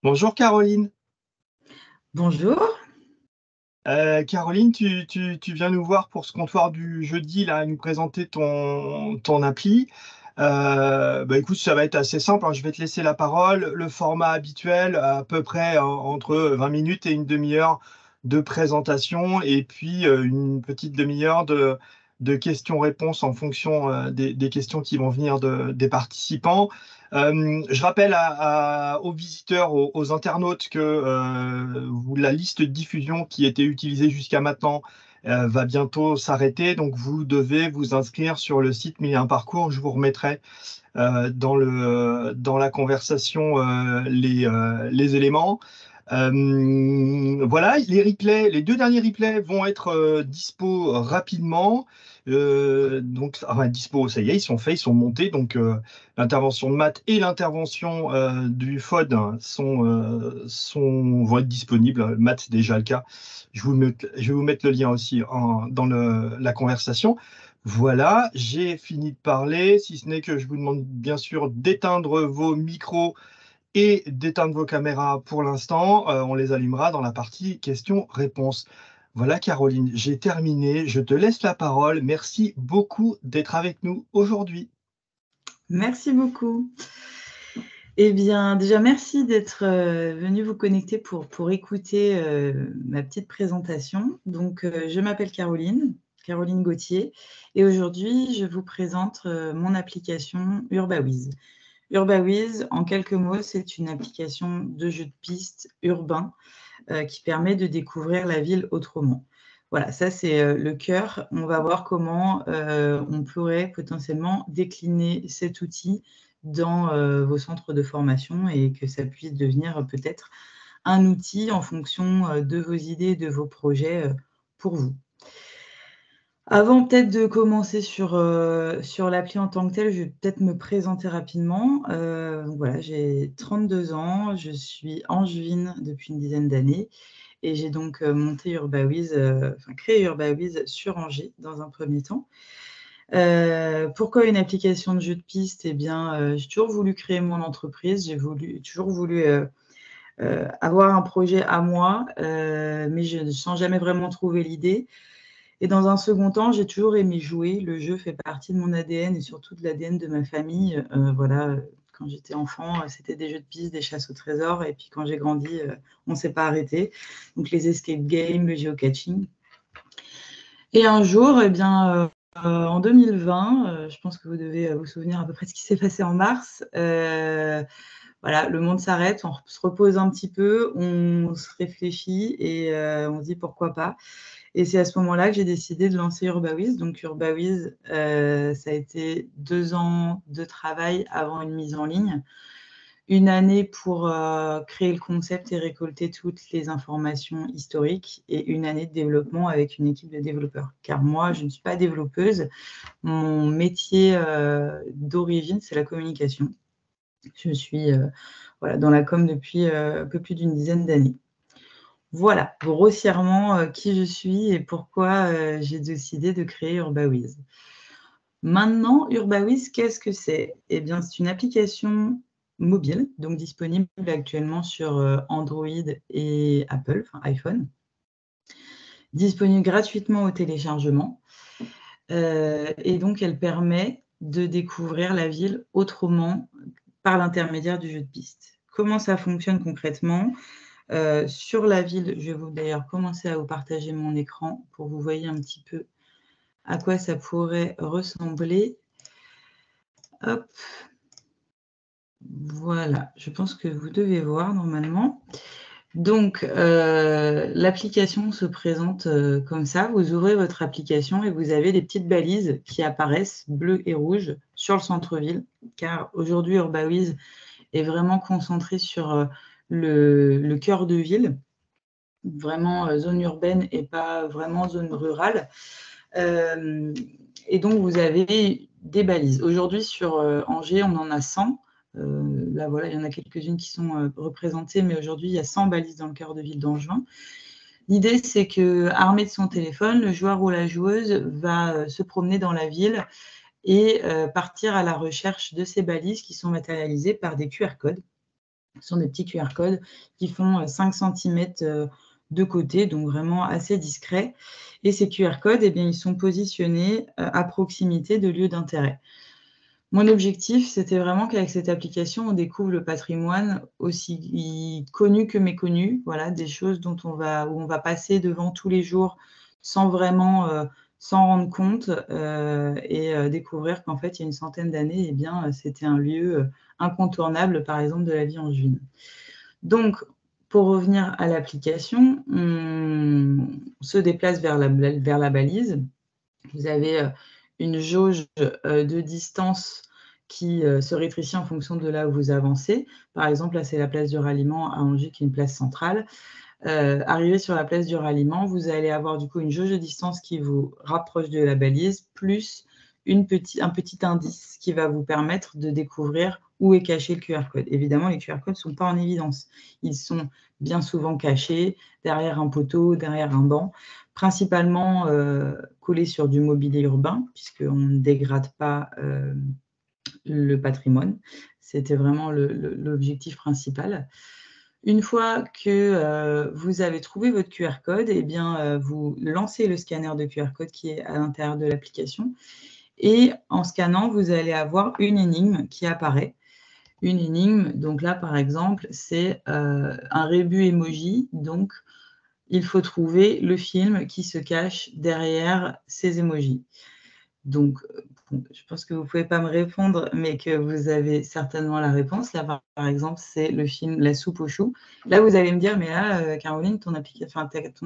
Bonjour Caroline. Bonjour. Caroline, tu viens nous voir pour ce comptoir du jeudi, là, nous présenter ton appli. Écoute, ça va être assez simple, hein. Je vais te laisser la parole. Le format habituel, à peu près entre 20 minutes et une demi-heure de présentation, et puis une petite demi-heure de questions-réponses en fonction des questions qui vont venir des participants. Je rappelle aux visiteurs, aux internautes que la liste de diffusion qui était utilisée jusqu'à maintenant va bientôt s'arrêter. Donc, vous devez vous inscrire sur le site Mille et un parcours. Je vous remettrai dans la conversation les éléments. Voilà, les deux derniers replays vont être dispo rapidement. Dispo, ça y est, ils sont faits, ils sont montés. Donc, l'intervention de Matt et l'intervention du FOD vont être disponibles. Matt, c'est déjà le cas. Je vais vous mettre le lien aussi dans la conversation. Voilà, j'ai fini de parler, si ce n'est que je vous demande bien sûr d'éteindre vos micros et d'éteindre vos caméras pour l'instant. On les allumera dans la partie questions-réponses. Voilà, Caroline, j'ai terminé. Je te laisse la parole. Merci beaucoup d'être avec nous aujourd'hui. Merci beaucoup. Eh bien, déjà, merci d'être venu vous connecter pour écouter ma petite présentation. Donc, je m'appelle Caroline Gauthier, et aujourd'hui, je vous présente mon application UrbaWiz. UrbaWiz, en quelques mots, c'est une application de jeu de piste urbain qui permet de découvrir la ville autrement. Voilà, ça c'est le cœur. On va voir comment on pourrait potentiellement décliner cet outil dans vos centres de formation et que ça puisse devenir peut-être un outil en fonction de vos idées, de vos projets pour vous. Avant peut-être de commencer sur l'appli en tant que telle, je vais peut-être me présenter rapidement. Voilà, j'ai 32 ans, je suis angevine depuis une dizaine d'années et j'ai donc monté UrbaWiz, créé UrbaWiz sur Angers dans un premier temps. Pourquoi une application de jeu de piste? Eh bien, j'ai toujours voulu créer mon entreprise, toujours voulu avoir un projet à moi, mais sans jamais vraiment trouver l'idée. Et dans un second temps, j'ai toujours aimé jouer. Le jeu fait partie de mon ADN et surtout de l'ADN de ma famille. Voilà, quand j'étais enfant, c'était des jeux de piste, des chasses au trésor. Et puis quand j'ai grandi, on ne s'est pas arrêté. Donc les escape games, le geocaching. Et un jour, eh bien, en 2020, je pense que vous devez vous souvenir à peu près de ce qui s'est passé en mars. Voilà, le monde s'arrête, on se repose un petit peu, on se réfléchit et on se dit pourquoi pas. Et c'est à ce moment-là que j'ai décidé de lancer UrbaWiz. Donc UrbaWiz, ça a été 2 ans de travail avant une mise en ligne. Une année pour créer le concept et récolter toutes les informations historiques et une année de développement avec une équipe de développeurs. Car moi, je ne suis pas développeuse. Mon métier d'origine, c'est la communication. Je suis dans la com depuis un peu plus d'une dizaine d'années. Voilà, grossièrement, qui je suis et pourquoi j'ai décidé de créer UrbaWiz. Maintenant, UrbaWiz, qu'est-ce que c'est? Eh bien, c'est une application mobile, donc disponible actuellement sur Android et Apple, enfin iPhone, disponible gratuitement au téléchargement. Et donc, elle permet de découvrir la ville autrement par l'intermédiaire du jeu de piste. Comment ça fonctionne concrètement? Sur la ville, je vais d'ailleurs commencer à vous partager mon écran pour que vous voyez un petit peu à quoi ça pourrait ressembler. Hop. Voilà, je pense que vous devez voir normalement. Donc, l'application se présente comme ça. Vous ouvrez votre application et vous avez des petites balises qui apparaissent bleues et rouges sur le centre-ville, car aujourd'hui, UrbaWiz est vraiment concentré sur le cœur de ville, vraiment zone urbaine et pas vraiment zone rurale. Et donc, vous avez des balises. Aujourd'hui, sur Angers, on en a 100. Là, voilà, il y en a quelques-unes qui sont représentées, mais aujourd'hui, il y a 100 balises dans le cœur de ville d'Angevin. L'idée, c'est qu'armé de son téléphone, le joueur ou la joueuse va se promener dans la ville et partir à la recherche de ces balises qui sont matérialisées par des QR codes. Ce sont des petits QR codes qui font 5 cm de côté, donc vraiment assez discrets. Et ces QR codes, eh bien, ils sont positionnés à proximité de lieux d'intérêt. Mon objectif, c'était vraiment qu'avec cette application, on découvre le patrimoine aussi connu que méconnu, voilà, des choses où on va passer devant tous les jours sans vraiment s'en rendre compte et découvrir qu'en fait, il y a une centaine d'années, eh bien, c'était un lieu incontournable, par exemple, de la vie angevine. Donc, pour revenir à l'application, on se déplace vers la balise. Vous avez une jauge de distance qui se rétrécit en fonction de là où vous avancez. Par exemple, là, c'est la place du ralliement à Angers, qui est une place centrale. Arrivé sur la place du ralliement, vous allez avoir du coup une jauge de distance qui vous rapproche de la balise, plus un petit indice qui va vous permettre de découvrir où est caché le QR code. Évidemment, les QR codes ne sont pas en évidence. Ils sont bien souvent cachés derrière un poteau, derrière un banc, principalement collés sur du mobilier urbain, puisqu'on ne dégrade pas le patrimoine. C'était vraiment l'objectif principal. Une fois que vous avez trouvé votre QR code, eh bien, vous lancez le scanner de QR code qui est à l'intérieur de l'application. Et en scannant, vous allez avoir une énigme qui apparaît. Une énigme, donc là, par exemple, c'est un rébus emoji. Donc, il faut trouver le film qui se cache derrière ces emojis. Donc, je pense que vous ne pouvez pas me répondre, mais que vous avez certainement la réponse. Là, par exemple, c'est le film La soupe aux choux. Là, vous allez me dire, mais là, Caroline, ton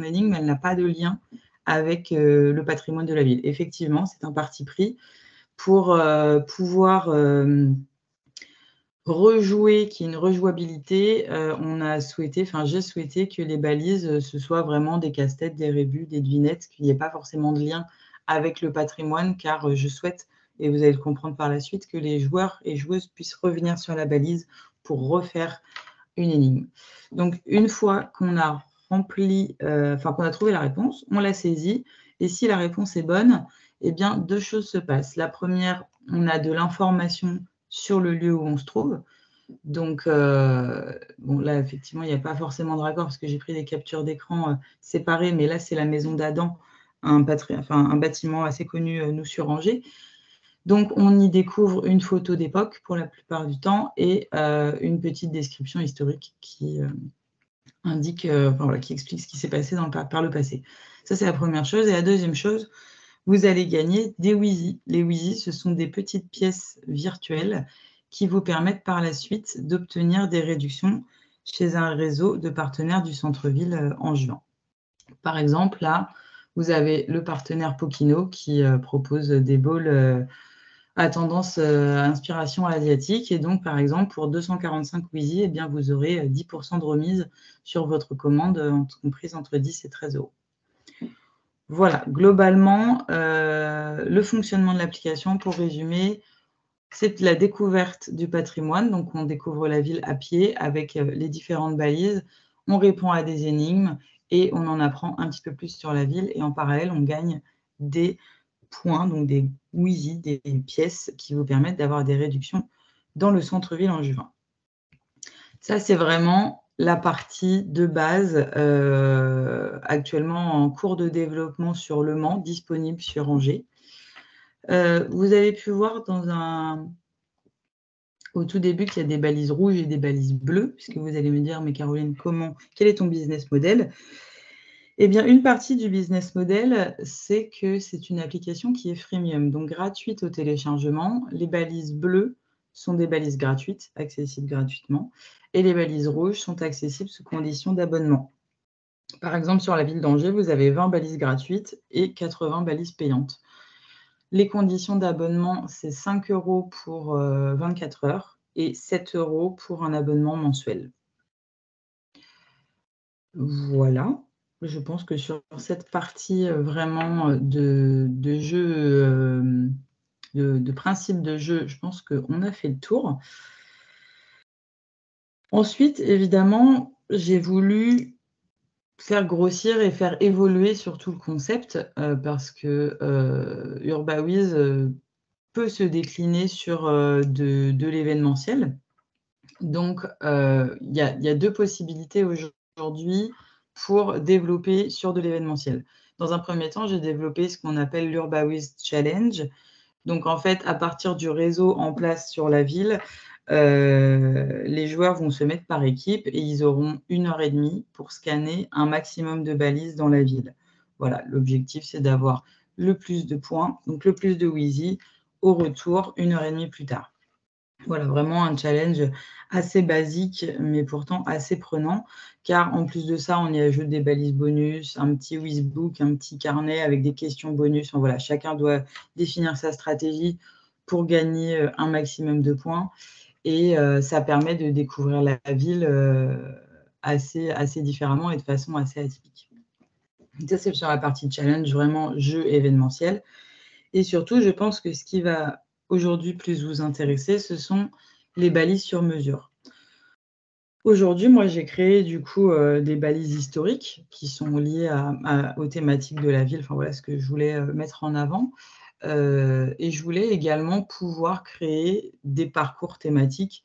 énigme, elle n'a pas de lien avec le patrimoine de la ville. Effectivement, c'est un parti pris pour pouvoir rejouer, qu'il y ait une rejouabilité. J'ai souhaité que les balises, ce soit vraiment des casse-têtes, des rébus, des devinettes, qu'il n'y ait pas forcément de lien avec le patrimoine, car je souhaite, et vous allez le comprendre par la suite, que les joueurs et joueuses puissent revenir sur la balise pour refaire une énigme. Donc, une fois qu'on a qu'on a trouvé la réponse, on la saisit, et si la réponse est bonne, eh bien, 2 choses se passent. La première, on a de l'information sur le lieu où on se trouve. Donc, bon, là, effectivement, il n'y a pas forcément de raccord parce que j'ai pris des captures d'écran séparées, mais là, c'est la maison d'Adam, un bâtiment assez connu, nous, sur Angers. Donc, on y découvre une photo d'époque pour la plupart du temps et une petite description historique qui indique, qui explique ce qui s'est passé par le passé. Ça, c'est la première chose. Et la deuxième chose, vous allez gagner des Wheezy. Les Wheezy, ce sont des petites pièces virtuelles qui vous permettent par la suite d'obtenir des réductions chez un réseau de partenaires du centre-ville angevin. Par exemple, là, vous avez le partenaire Pokino qui propose des bowls à tendance inspiration asiatique. Et donc, par exemple, pour 245 Wheezy, eh bien, vous aurez 10% de remise sur votre commande comprise entre 10 et 13 €. Voilà, globalement, le fonctionnement de l'application, pour résumer, c'est la découverte du patrimoine. Donc, on découvre la ville à pied avec les différentes balises. On répond à des énigmes et on en apprend un petit peu plus sur la ville. Et en parallèle, on gagne des points, donc des Wheezy, des pièces qui vous permettent d'avoir des réductions dans le centre-ville angevin. Ça, c'est vraiment la partie de base actuellement en cours de développement sur Le Mans, disponible sur Angers. Vous avez pu voir au tout début qu'il y a des balises rouges et des balises bleues, puisque vous allez me dire, mais Caroline, quel est ton business model ? Eh bien, une partie du business model, c'est que c'est une application qui est freemium, donc gratuite au téléchargement. Les balises bleues sont des balises gratuites, accessibles gratuitement, et les balises rouges sont accessibles sous condition d'abonnement. Par exemple, sur la ville d'Angers, vous avez 20 balises gratuites et 80 balises payantes. Les conditions d'abonnement, c'est 5 € pour 24 heures et 7 € pour un abonnement mensuel. Voilà. Je pense que sur cette partie vraiment de jeu, de principe de jeu, je pense qu'on a fait le tour. Ensuite, évidemment, j'ai voulu faire grossir et faire évoluer surtout le concept parce que UrbaWiz peut se décliner sur de l'événementiel. Donc, il y a 2 possibilités aujourd'hui pour développer sur de l'événementiel. Dans un premier temps, j'ai développé ce qu'on appelle l'UrbaWiz Challenge. Donc en fait, à partir du réseau en place sur la ville, les joueurs vont se mettre par équipe et ils auront 1 heure et demie pour scanner un maximum de balises dans la ville. Voilà, l'objectif, c'est d'avoir le plus de points, donc le plus de Wheezy au retour, 1 heure et demie plus tard. Voilà, vraiment un challenge assez basique, mais pourtant assez prenant, car en plus de ça, on y ajoute des balises bonus, un petit Wizbook, un petit carnet avec des questions bonus. Enfin, voilà, chacun doit définir sa stratégie pour gagner un maximum de points. Et ça permet de découvrir la ville assez différemment et de façon assez atypique. Donc ça, c'est sur la partie challenge, vraiment jeu événementiel. Et surtout, je pense que ce qui va aujourd'hui plus vous intéresser, ce sont les balises sur mesure. Aujourd'hui, moi, j'ai créé du coup des balises historiques qui sont liées aux thématiques de la ville, enfin voilà ce que je voulais mettre en avant. Et je voulais également pouvoir créer des parcours thématiques.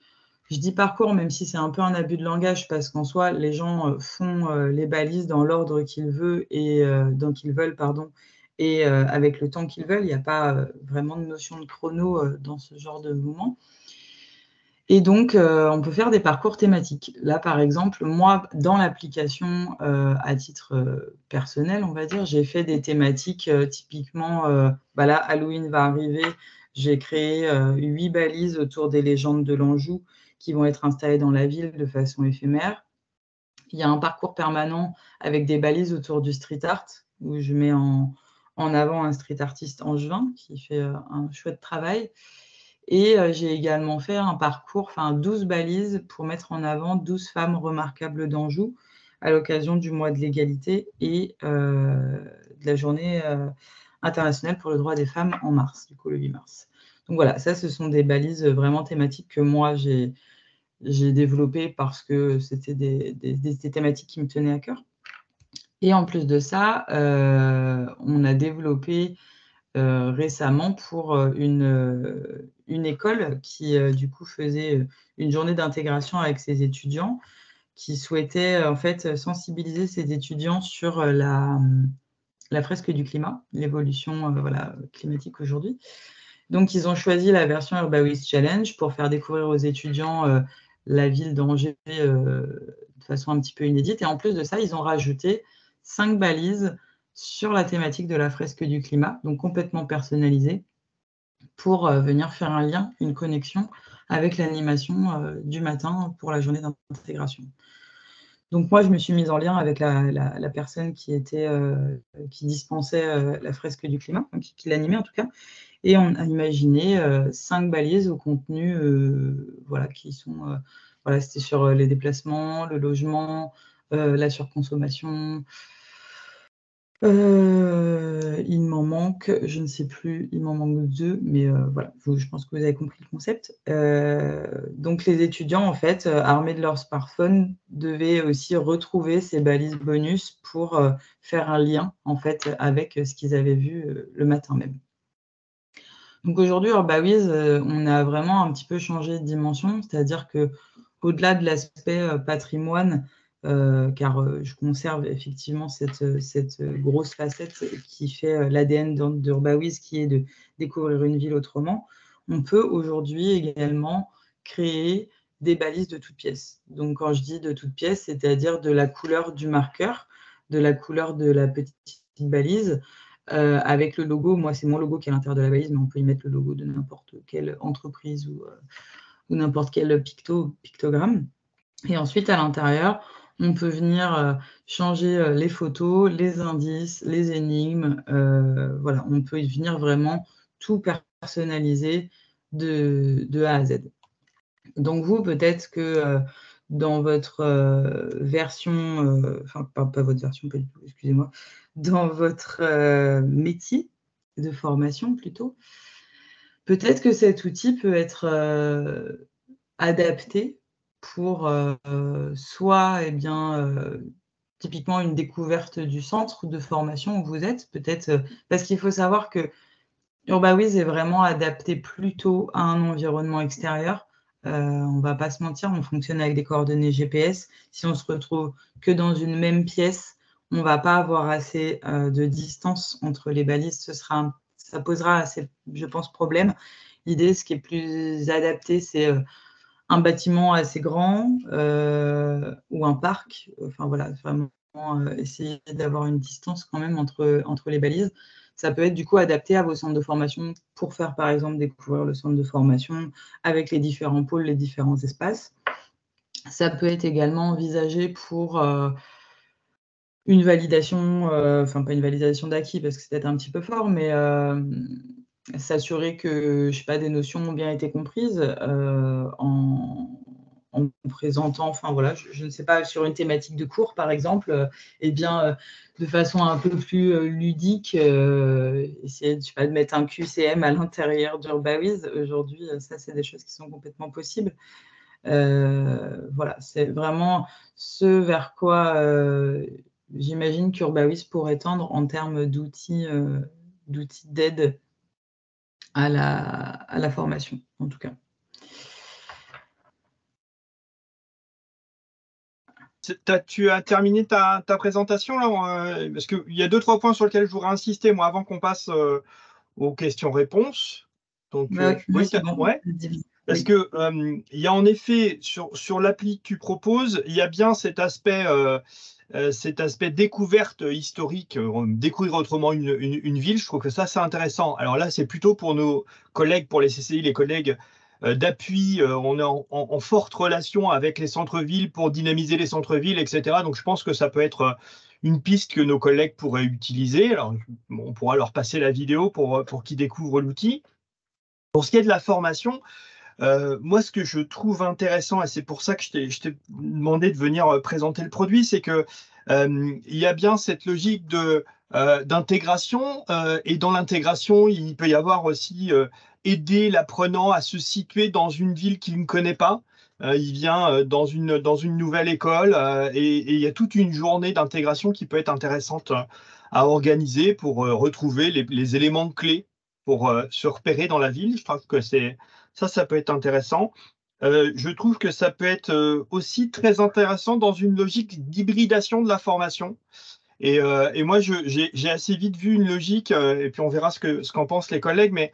Je dis parcours, même si c'est un peu un abus de langage, parce qu'en soi, les gens font les balises dans l'ordre qu'ils veulent et pardon, et avec le temps qu'ils veulent. Il n'y a pas vraiment de notion de chrono dans ce genre de moment. Et donc, on peut faire des parcours thématiques. Là, par exemple, moi, dans l'application, à titre personnel, on va dire, j'ai fait des thématiques typiquement, là, Halloween va arriver. J'ai créé 8 balises autour des légendes de l'Anjou qui vont être installées dans la ville de façon éphémère. Il y a un parcours permanent avec des balises autour du street art où je mets en avant un street artiste angevin qui fait un chouette travail. Et j'ai également fait un parcours, 12 balises pour mettre en avant 12 femmes remarquables d'Anjou à l'occasion du mois de l'égalité et de la journée internationale pour le droit des femmes en mars, du coup le 8 mars. Donc voilà, ça, ce sont des balises vraiment thématiques que moi, j'ai développées parce que c'était des thématiques qui me tenaient à cœur. Et en plus de ça, on a développé récemment pour une école qui, du coup, faisait une journée d'intégration avec ses étudiants, qui souhaitait, en fait, sensibiliser ses étudiants sur la fresque du climat, l'évolution climatique aujourd'hui. Donc, ils ont choisi la version UrbaWiz Challenge pour faire découvrir aux étudiants la ville d'Angers de façon un petit peu inédite. Et en plus de ça, ils ont rajouté 5 balises sur la thématique de la fresque du climat, donc complètement personnalisée, pour venir faire un lien, une connexion avec l'animation du matin pour la journée d'intégration. Donc moi, je me suis mise en lien avec la personne qui dispensait la fresque du climat, qui l'animait en tout cas, et on a imaginé 5 balises au contenu qui sont c'était sur les déplacements, le logement, la surconsommation. Il m'en manque, je ne sais plus, il m'en manque 2, mais voilà, je pense que vous avez compris le concept. Donc les étudiants, en fait, armés de leur smartphone, devaient aussi retrouver ces balises bonus pour faire un lien, en fait, avec ce qu'ils avaient vu le matin même. Donc aujourd'hui, UrbaWiz, on a vraiment un petit peu changé de dimension, c'est-à-dire qu'au-delà de l'aspect patrimoine, car je conserve effectivement cette grosse facette qui fait l'ADN d'UrbaWiz, qui est de découvrir une ville autrement, on peut aujourd'hui également créer des balises de toutes pièces. Donc quand je dis de toutes pièces, c'est-à-dire de la couleur du marqueur, de la couleur de la petite balise, avec le logo. Moi, c'est mon logo qui est à l'intérieur de la balise, mais on peut y mettre le logo de n'importe quelle entreprise ou n'importe quel pictogramme. Et ensuite, à l'intérieur, on peut venir changer les photos, les indices, les énigmes. On peut venir vraiment tout personnaliser de A à Z. Donc vous, peut-être que dans votre version, pas votre version, pas du tout, excusez-moi, dans votre métier de formation plutôt, peut-être que cet outil peut être adapté pour soit typiquement une découverte du centre de formation où vous êtes, peut-être parce qu'il faut savoir que UrbaWiz est vraiment adapté plutôt à un environnement extérieur, On ne va pas se mentir, on fonctionne avec des coordonnées GPS. Si on se retrouve que dans une même pièce, on ne va pas avoir assez de distance entre les balises. Ça posera assez, je pense, problème. L'idée, ce qui est plus adapté, c'est un bâtiment assez grand ou un parc. Enfin voilà, vraiment essayer d'avoir une distance quand même entre les balises. Ça peut être du coup adapté à vos centres de formation pour faire par exemple découvrir le centre de formation avec les différents pôles, les différents espaces. Ça peut être également envisagé pour une validation, enfin pas une validation d'acquis parce que c'est peut-être un petit peu fort, mais s'assurer que, je sais pas, des notions ont bien été comprises en présentant, enfin voilà, je ne sais pas, sur une thématique de cours par exemple, eh bien de façon un peu plus ludique, essayer je sais pas, de mettre un QCM à l'intérieur d'Urbawiz. Aujourd'hui, ça c'est des choses qui sont complètement possibles. Voilà, c'est vraiment ce vers quoi j'imagine qu'Urbawiz pourrait tendre en termes d'outils d'aide à la formation, en tout cas. Tu as terminé ta présentation là, parce qu'il y a 2-3 points sur lesquels je voudrais insister, moi, avant qu'on passe aux questions-réponses. Donc, Oui, c'est bon. Ouais. Parce que il y a en effet, sur l'appli que tu proposes, il y a bien cet aspect découverte historique, découvrir autrement une ville. Je trouve que ça, c'est intéressant. Alors là, c'est plutôt pour nos collègues, pour les CCI, les collègues d'appui. On est en forte relation avec les centres-villes pour dynamiser les centres-villes, etc. Donc, je pense que ça peut être une piste que nos collègues pourraient utiliser. Alors, on pourra leur passer la vidéo pour qu'ils découvrent l'outil. Pour ce qui est de la formation, moi, ce que je trouve intéressant, et c'est pour ça que je t'ai demandé de venir présenter le produit, c'est que il y a bien cette logique d'intégration, et dans l'intégration, il peut y avoir aussi aider l'apprenant à se situer dans une ville qu'il ne connaît pas. Il vient dans une nouvelle école, et il y a toute une journée d'intégration qui peut être intéressante à organiser pour retrouver les éléments clés pour se repérer dans la ville. Je trouve que ça peut être intéressant. Je trouve que ça peut être aussi très intéressant dans une logique d'hybridation de la formation. Et moi, j'ai assez vite vu une logique, et puis on verra ce qu'en pensent les collègues, mais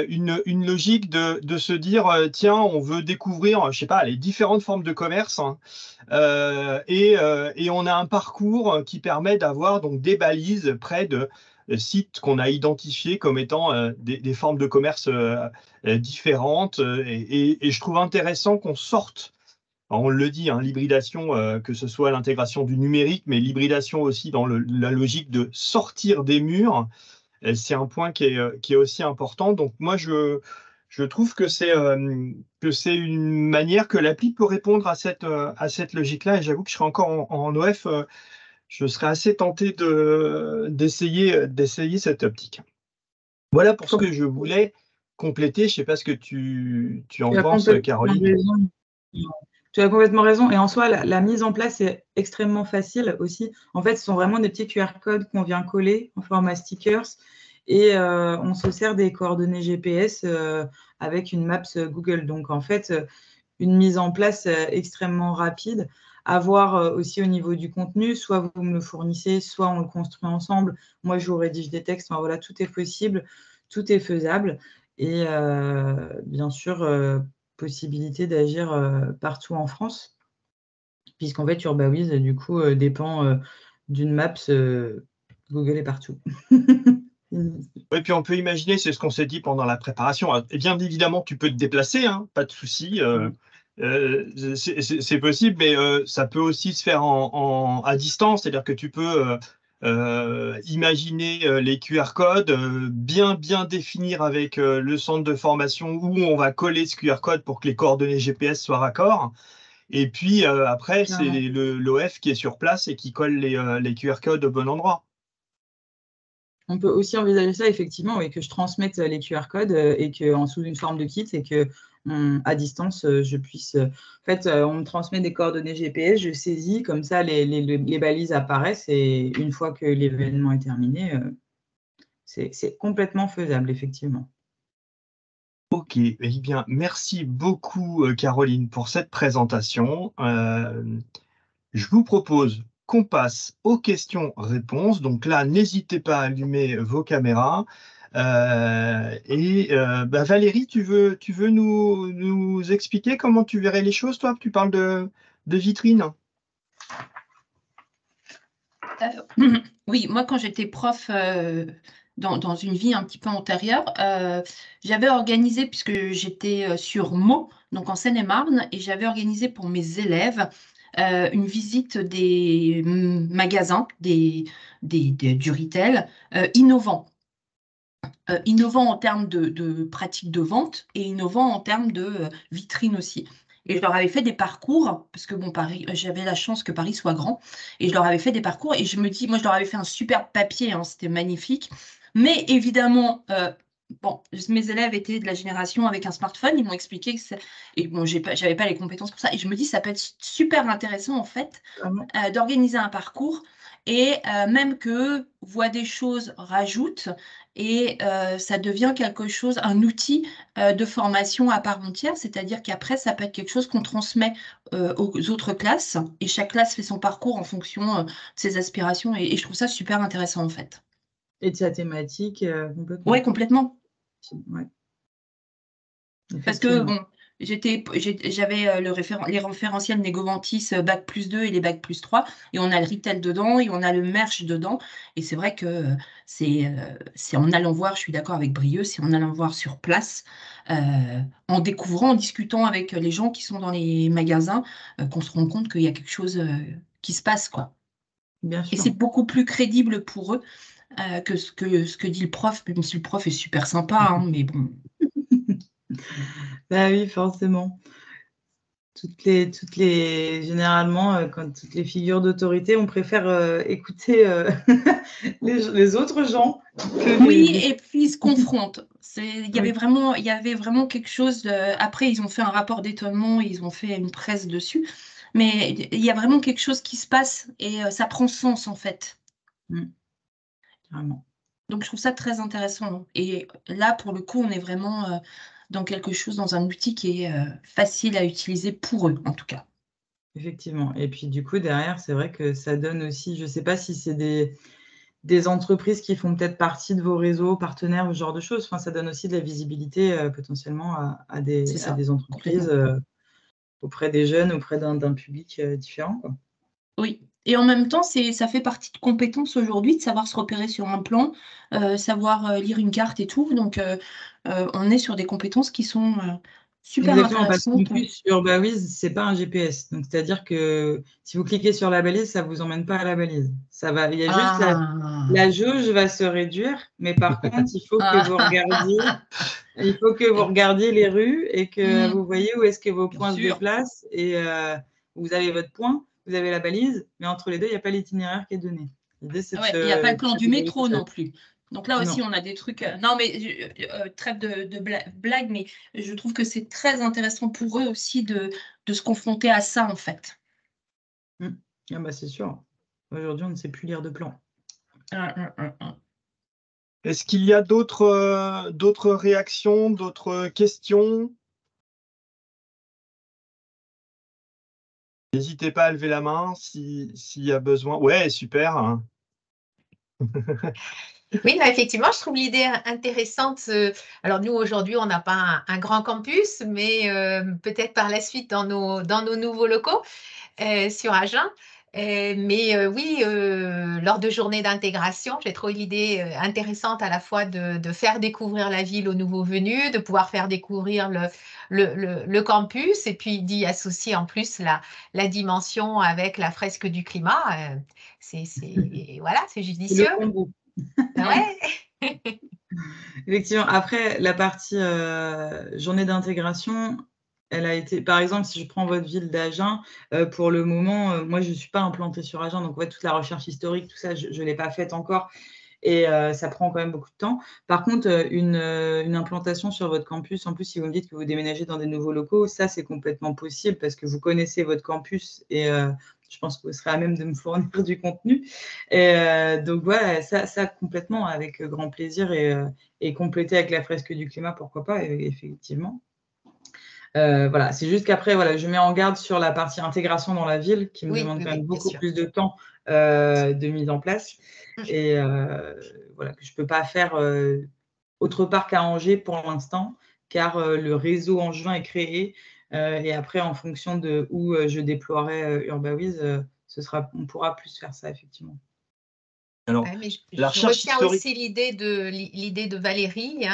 une logique de se dire, tiens, on veut découvrir, je sais pas, les différentes formes de commerce, hein, et on a un parcours qui permet d'avoir donc des balises près de sites qu'on a identifiés comme étant des formes de commerce différentes. Et je trouve intéressant qu'on sorte. Alors, on le dit, hein, l'hybridation, que ce soit l'intégration du numérique, mais l'hybridation aussi dans la logique de sortir des murs, c'est un point qui est aussi important. Donc moi, je trouve que c'est une manière que l'appli peut répondre à cette logique-là. Et j'avoue que je serais encore en OF, je serais assez tenté d'essayer cette optique. Voilà pour ce que je voulais compléter. Je ne sais pas ce que tu en Tu as penses, complètement Caroline. raison. Tu as complètement raison. Et en soi, la mise en place est extrêmement facile aussi. En fait, ce sont vraiment des petits QR codes qu'on vient coller en format stickers. Et on se sert des coordonnées GPS avec une Maps Google. Donc, en fait, une mise en place extrêmement rapide. À voir aussi au niveau du contenu, soit vous me le fournissez, soit on le construit ensemble. Moi, je vous rédige des textes. Enfin, voilà, tout est possible, tout est faisable. Et bien sûr, possibilité d'agir partout en France, puisqu'en fait, Urbawiz, du coup, dépend d'une Maps. Google est partout. Oui, puis on peut imaginer, c'est ce qu'on s'est dit pendant la préparation. Et bien évidemment, tu peux te déplacer, hein, pas de souci. C'est possible, mais ça peut aussi se faire à distance, c'est-à-dire que tu peux imaginer les QR codes, bien définir avec le centre de formation où on va coller ce QR code pour que les coordonnées GPS soient raccord. Et puis après, c'est l'OF qui est sur place et qui colle les QR codes au bon endroit. On peut aussi envisager ça, effectivement, et que je transmette les QR codes et qu'en sous une forme de kit, et que à distance, je puisse. En fait, on me transmet des coordonnées GPS, je saisis, comme ça, les balises apparaissent, et une fois que l'événement est terminé, c'est complètement faisable, effectivement. Ok, eh bien, merci beaucoup, Caroline, pour cette présentation. Je vous propose qu'on passe aux questions-réponses. Donc là, n'hésitez pas à allumer vos caméras. Valérie, tu veux nous expliquer comment tu verrais les choses, toi? Tu parles de vitrine. Oui, moi, quand j'étais prof dans une vie un petit peu antérieure, j'avais organisé, puisque j'étais sur Meaux, donc en Seine-et-Marne, et j'avais organisé pour mes élèves une visite des magasins, du retail innovants. Innovants en termes de pratiques de vente et innovants en termes de vitrine aussi. Et je leur avais fait des parcours, parce que bon, Paris, j'avais la chance que Paris soit grand, et je leur avais fait des parcours, et je me dis, moi je leur avais fait un superbe papier, hein, c'était magnifique. Mais évidemment, bon, mes élèves étaient de la génération avec un smartphone, ils m'ont expliqué que et bon, j'avais pas les compétences pour ça, et je me dis, ça peut être super intéressant en fait d'organiser un parcours et même que voient des choses, rajoutent et ça devient quelque chose, un outil de formation à part entière, c'est-à-dire qu'après, ça peut être quelque chose qu'on transmet aux autres classes et chaque classe fait son parcours en fonction de ses aspirations et je trouve ça super intéressant en fait. Et de sa thématique, complètement. Oui, complètement. Ouais. Parce que bon, j'avais les référentiels Negovantis Bac+2 et les Bac+3, et on a le retail dedans, et on a le merch dedans. Et c'est vrai que c'est en allant voir, je suis d'accord avec Brieux, c'est en allant voir sur place, en découvrant, en discutant avec les gens qui sont dans les magasins, qu'on se rend compte qu'il y a quelque chose qui se passe, quoi. Bien Et sûr. c'est beaucoup plus crédible pour eux que ce que dit le prof, même si le prof est super sympa, hein, mais bon. Bah oui, forcément. Généralement, quand toutes les figures d'autorité, on préfère écouter les autres gens que Oui, les... et puis ils se confrontent. Il y avait vraiment quelque chose. Après, ils ont fait un rapport d'étonnement, ils ont fait une presse dessus. Mais il y a vraiment quelque chose qui se passe et ça prend sens en fait. Carrément. Donc je trouve ça très intéressant. Et là, pour le coup, on est vraiment dans quelque chose, dans un outil qui est facile à utiliser pour eux, en tout cas. Effectivement. Et puis du coup, derrière, c'est vrai que ça donne aussi, je ne sais pas si c'est des entreprises qui font peut-être partie de vos réseaux partenaires ou ce genre de choses. Enfin, ça donne aussi de la visibilité potentiellement à C'est ça, des entreprises auprès des jeunes, auprès d'un public différent, quoi. Oui. Et en même temps, ça fait partie de compétences aujourd'hui, de savoir se repérer sur un plan, savoir lire une carte et tout. Donc, on est sur des compétences qui sont super Exactement, parce qu'en intéressantes. plus, sur Bawiz, ce n'est pas un GPS. Donc, c'est-à-dire que si vous cliquez sur la balise, ça ne vous emmène pas à la balise. Il y a juste Ah, la jauge va se réduire, mais par contre, il faut que vous regardiez les rues et que vous voyez où est-ce que vos bien points se sûr. déplacent. Et vous avez votre point, vous avez la balise, mais entre les deux, il n'y a pas l'itinéraire qui est donné. L'idée, c'est de Ouais, il n'y a pas le plan se du débrouiller tout métro seul. non plus. Donc là aussi, Non, on a des trucs. Non, mais trêve de blague, mais je trouve que c'est très intéressant pour eux aussi de se confronter à ça, en fait. ah bah, c'est sûr. Aujourd'hui, on ne sait plus lire de plan. Est-ce qu'il y a d'autres réactions, d'autres questions? N'hésitez pas à lever la main s'il y a besoin. Ouais, super. Oui, là, effectivement, je trouve l'idée intéressante. Alors nous, aujourd'hui, on n'a pas un grand campus, mais peut-être par la suite dans nos nouveaux locaux sur Agen. Mais oui, lors de journées d'intégration, j'ai trouvé l'idée intéressante à la fois de faire découvrir la ville aux nouveaux venus, de pouvoir faire découvrir le campus et puis d'y associer en plus la dimension avec la fresque du climat. Voilà, c'est C'est judicieux. le combo. Ah ouais. Effectivement. Après, la partie journée d'intégration, elle a été, par exemple, si je prends votre ville d'Agen, pour le moment, moi, je ne suis pas implantée sur Agen, donc ouais, toute la recherche historique, tout ça, je ne l'ai pas faite encore. Et ça prend quand même beaucoup de temps. Par contre, une implantation sur votre campus, en plus, si vous me dites que vous déménagez dans des nouveaux locaux, ça, c'est complètement possible parce que vous connaissez votre campus et je pense que vous serez à même de me fournir du contenu. Et donc voilà, ça complètement avec grand plaisir et compléter avec la fresque du climat, pourquoi pas, effectivement. Voilà, c'est juste qu'après, voilà, je mets en garde sur la partie intégration dans la ville qui me demande quand même beaucoup plus de temps de mise en place. Et voilà, que je ne peux pas faire autre part qu'à Angers pour l'instant, car le réseau angevin est créé. Et après, en fonction de où je déploierai UrbaWiz, on pourra plus faire ça, effectivement. Alors, je retiens aussi l'idée de Valérie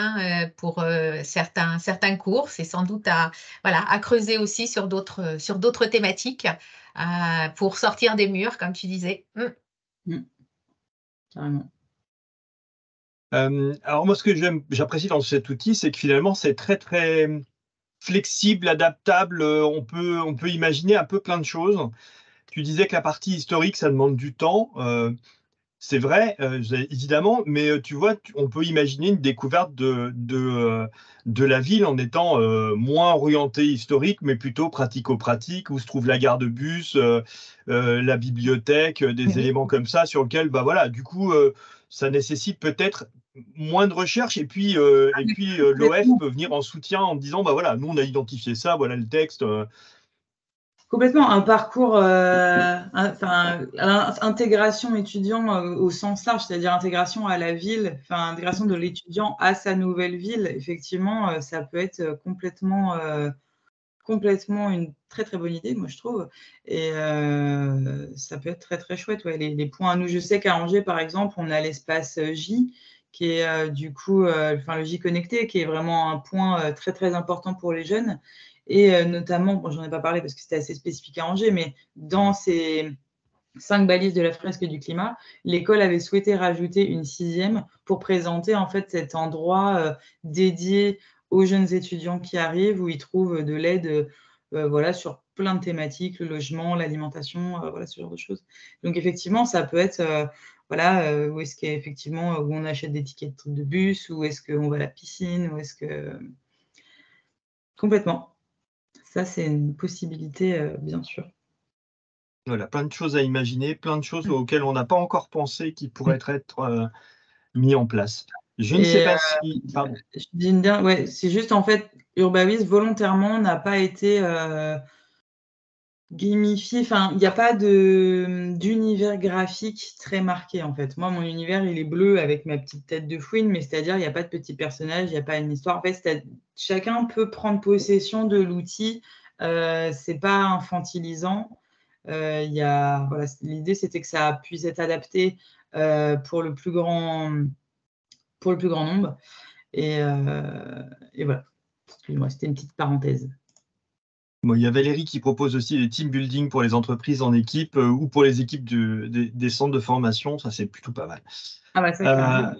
pour certains cours. C'est sans doute à creuser aussi sur d'autres thématiques pour sortir des murs, comme tu disais. Carrément. Alors moi, ce que j'apprécie dans cet outil, c'est que finalement, c'est très, très flexible, adaptable. On peut imaginer un peu plein de choses. Tu disais que la partie historique, ça demande du temps. C'est vrai, évidemment, mais tu vois, on peut imaginer une découverte de la ville en étant moins orienté historique, mais plutôt pratico-pratique, où se trouve la gare de bus, la bibliothèque, des éléments comme ça, sur lesquels, bah voilà, du coup, ça nécessite peut-être moins de recherche, et puis l'OF peut venir en soutien en disant, bah voilà, nous on a identifié ça, voilà le texte. Complètement, un parcours, intégration étudiant au sens large, c'est-à-dire intégration à la ville, intégration de l'étudiant à sa nouvelle ville. Effectivement, ça peut être complètement une très très bonne idée, moi je trouve. Et ça peut être très très chouette. Ouais. Les points, nous, je sais qu'à Angers, par exemple, on a l'espace J, qui est du coup, le J connecté, qui est vraiment un point très très important pour les jeunes. Et notamment, bon, j'en ai pas parlé parce que c'était assez spécifique à Angers, mais dans ces 5 balises de la fresque du climat, l'école avait souhaité rajouter une 6e pour présenter en fait cet endroit dédié aux jeunes étudiants qui arrivent, où ils trouvent de l'aide voilà, sur plein de thématiques, le logement, l'alimentation, voilà, ce genre de choses. Donc effectivement, ça peut être où est-ce qu'effectivement où on achète des tickets de bus, où est-ce qu'on va à la piscine, où est-ce que complètement. Ça, c'est une possibilité, bien sûr. Voilà, plein de choses à imaginer, plein de choses auxquelles on n'a pas encore pensé qui pourraient être mis en place. Je ne sais pas si... Pardon. Ouais, c'est juste, en fait, UrbaWiz, volontairement, n'a pas été gamifié. Enfin, il n'y a pas d'univers graphique très marqué, en fait. Moi, mon univers, il est bleu avec ma petite tête de fouine, mais c'est-à-dire, il n'y a pas de petits personnages, il n'y a pas une histoire. En fait, chacun peut prendre possession de l'outil. C'est pas infantilisant. Voilà, l'idée, c'était que ça puisse être adapté pour le plus grand nombre. Et voilà. Excuse-moi, c'était une petite parenthèse. Bon, il y a Valérie qui propose aussi les team building pour les entreprises en équipe ou pour les équipes des centres de formation. Ça, c'est plutôt pas mal. Ah bah ça,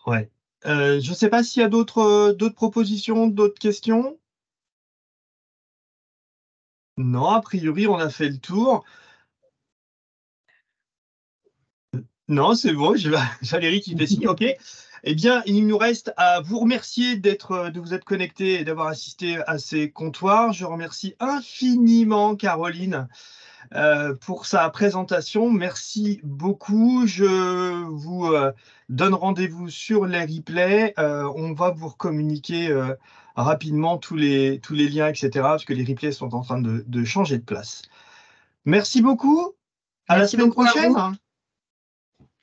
ouais. Je ne sais pas s'il y a d'autres propositions, d'autres questions. Non, a priori, on a fait le tour. Non, c'est bon, Valérie qui fait signe, ok. Eh bien, il nous reste à vous remercier de vous être connectés et d'avoir assisté à ces comptoirs. Je remercie infiniment Caroline pour sa présentation. Merci beaucoup. Je vous donne rendez-vous sur les replays. On va vous communiquer rapidement tous les liens, etc. Parce que les replays sont en train de changer de place. Merci beaucoup. À la semaine prochaine.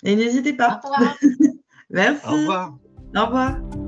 Et n'hésitez pas. Au revoir. Merci. Au revoir. Au revoir.